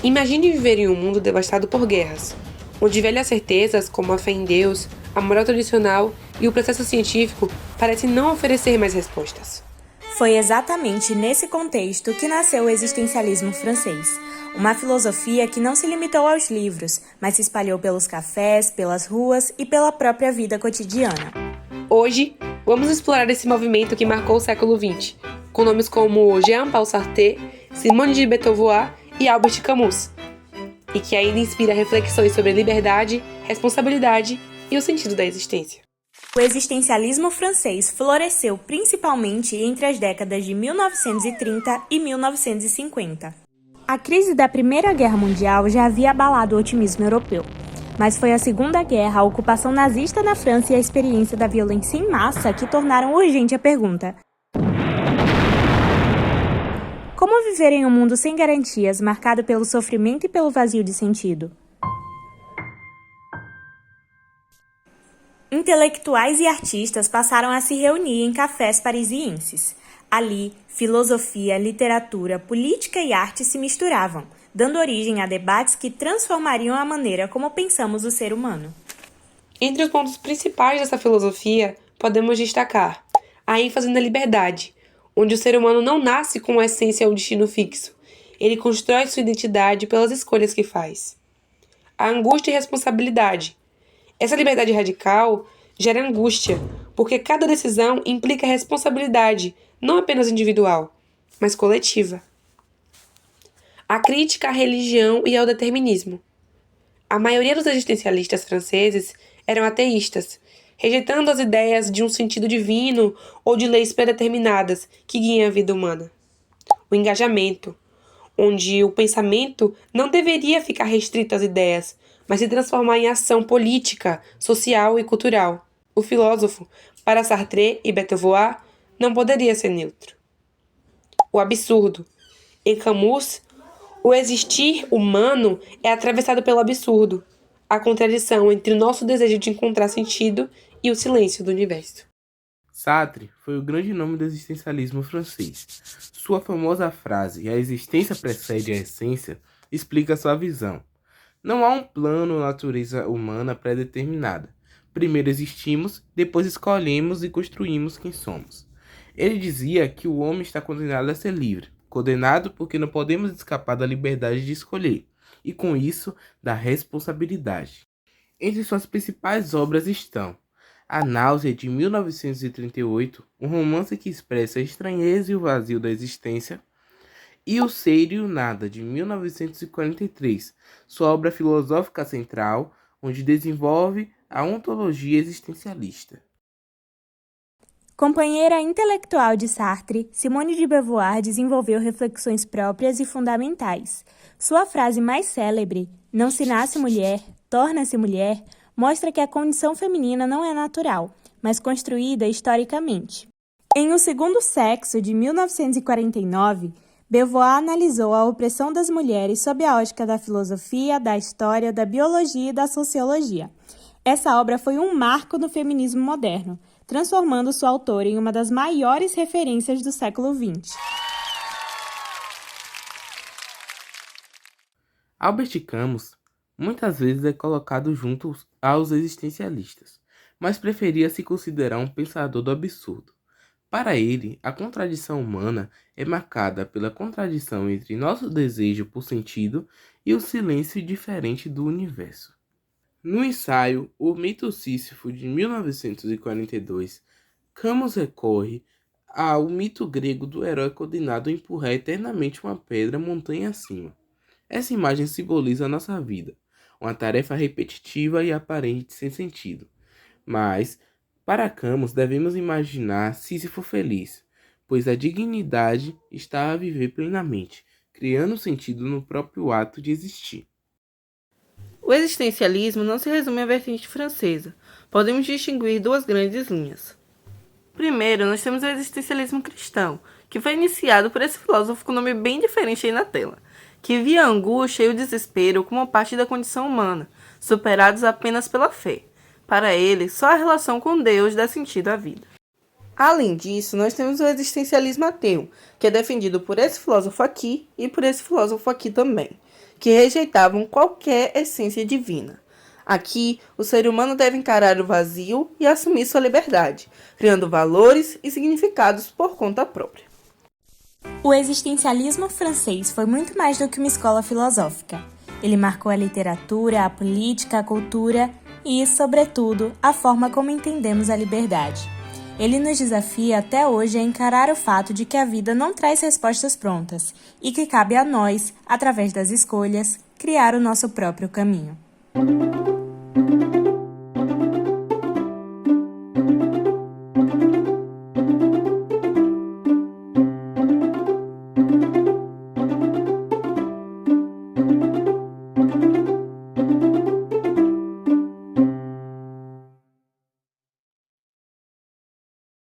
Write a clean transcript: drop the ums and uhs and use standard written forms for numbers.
Imagine viver em um mundo devastado por guerras, onde velhas certezas como a fé em Deus, a moral tradicional e o processo científico parecem não oferecer mais respostas. Foi exatamente nesse contexto que nasceu o existencialismo francês, uma filosofia que não se limitou aos livros, mas se espalhou pelos cafés, pelas ruas e pela própria vida cotidiana. Hoje, vamos explorar esse movimento que marcou o século XX, com nomes como Jean-Paul Sartre, Simone de Beauvoir e Albert Camus, e que ainda inspira reflexões sobre liberdade, responsabilidade e o sentido da existência. O existencialismo francês floresceu principalmente entre as décadas de 1930 e 1950. A crise da Primeira Guerra Mundial já havia abalado o otimismo europeu, mas foi a Segunda Guerra, a ocupação nazista na França e a experiência da violência em massa que tornaram urgente a pergunta: como viver em um mundo sem garantias, marcado pelo sofrimento e pelo vazio de sentido? Intelectuais e artistas passaram a se reunir em cafés parisienses. Ali, filosofia, literatura, política e arte se misturavam, dando origem a debates que transformariam a maneira como pensamos o ser humano. Entre os pontos principais dessa filosofia, podemos destacar a ênfase na liberdade, onde o ser humano não nasce com a essência ou destino fixo. Ele constrói sua identidade pelas escolhas que faz. A angústia e responsabilidade. Essa liberdade radical gera angústia, porque cada decisão implica responsabilidade, não apenas individual, mas coletiva. A crítica à religião e ao determinismo. A maioria dos existencialistas franceses eram ateístas, rejeitando as ideias de um sentido divino ou de leis predeterminadas que guiam a vida humana. O engajamento, onde o pensamento não deveria ficar restrito às ideias, mas se transformar em ação política, social e cultural. O filósofo, para Sartre e Beauvoir, não poderia ser neutro. O absurdo. Em Camus, o existir humano é atravessado pelo absurdo, a contradição entre o nosso desejo de encontrar sentido e o silêncio do universo. Sartre foi o grande nome do existencialismo francês. Sua famosa frase, "A existência precede a essência", explica sua visão. Não há um plano ou natureza humana pré-determinada. Primeiro existimos, depois escolhemos e construímos quem somos. Ele dizia que o homem está condenado a ser livre, condenado porque não podemos escapar da liberdade de escolher, e com isso, da responsabilidade. Entre suas principais obras estão A Náusea, de 1938, um romance que expressa a estranheza e o vazio da existência, e O Ser e o Nada, de 1943, sua obra filosófica central, onde desenvolve a ontologia existencialista. Companheira intelectual de Sartre, Simone de Beauvoir desenvolveu reflexões próprias e fundamentais. Sua frase mais célebre, "Não se nasce mulher, torna-se mulher", mostra que a condição feminina não é natural, mas construída historicamente. Em O Segundo Sexo, de 1949, Beauvoir analisou a opressão das mulheres sob a ótica da filosofia, da história, da biologia e da sociologia. Essa obra foi um marco no feminismo moderno, transformando sua autora em uma das maiores referências do século XX. Albert Camus muitas vezes é colocado junto aos existencialistas, mas preferia se considerar um pensador do absurdo. Para ele, a contradição humana é marcada pela contradição entre nosso desejo por sentido e o silêncio diferente do universo. No ensaio O Mito Sísifo, de 1942, Camus recorre ao mito grego do herói condenado a empurrar eternamente uma pedra montanha acima. Essa imagem simboliza a nossa vida, uma tarefa repetitiva e aparente sem sentido. Mas, para Camus, devemos imaginar Sísifo feliz, pois a dignidade está a viver plenamente, criando sentido no próprio ato de existir. O existencialismo não se resume à vertente francesa. Podemos distinguir duas grandes linhas. Primeiro, nós temos o existencialismo cristão, que foi iniciado por esse filósofo com nome bem diferente aí na tela, que via a angústia e o desespero como parte da condição humana, superados apenas pela fé. Para ele, só a relação com Deus dá sentido à vida. Além disso, nós temos o existencialismo ateu, que é defendido por esse filósofo aqui e por esse filósofo aqui também, que rejeitavam qualquer essência divina. Aqui, o ser humano deve encarar o vazio e assumir sua liberdade, criando valores e significados por conta própria. O existencialismo francês foi muito mais do que uma escola filosófica. Ele marcou a literatura, a política, a cultura e, sobretudo, a forma como entendemos a liberdade. Ele nos desafia até hoje a encarar o fato de que a vida não traz respostas prontas e que cabe a nós, através das escolhas, criar o nosso próprio caminho.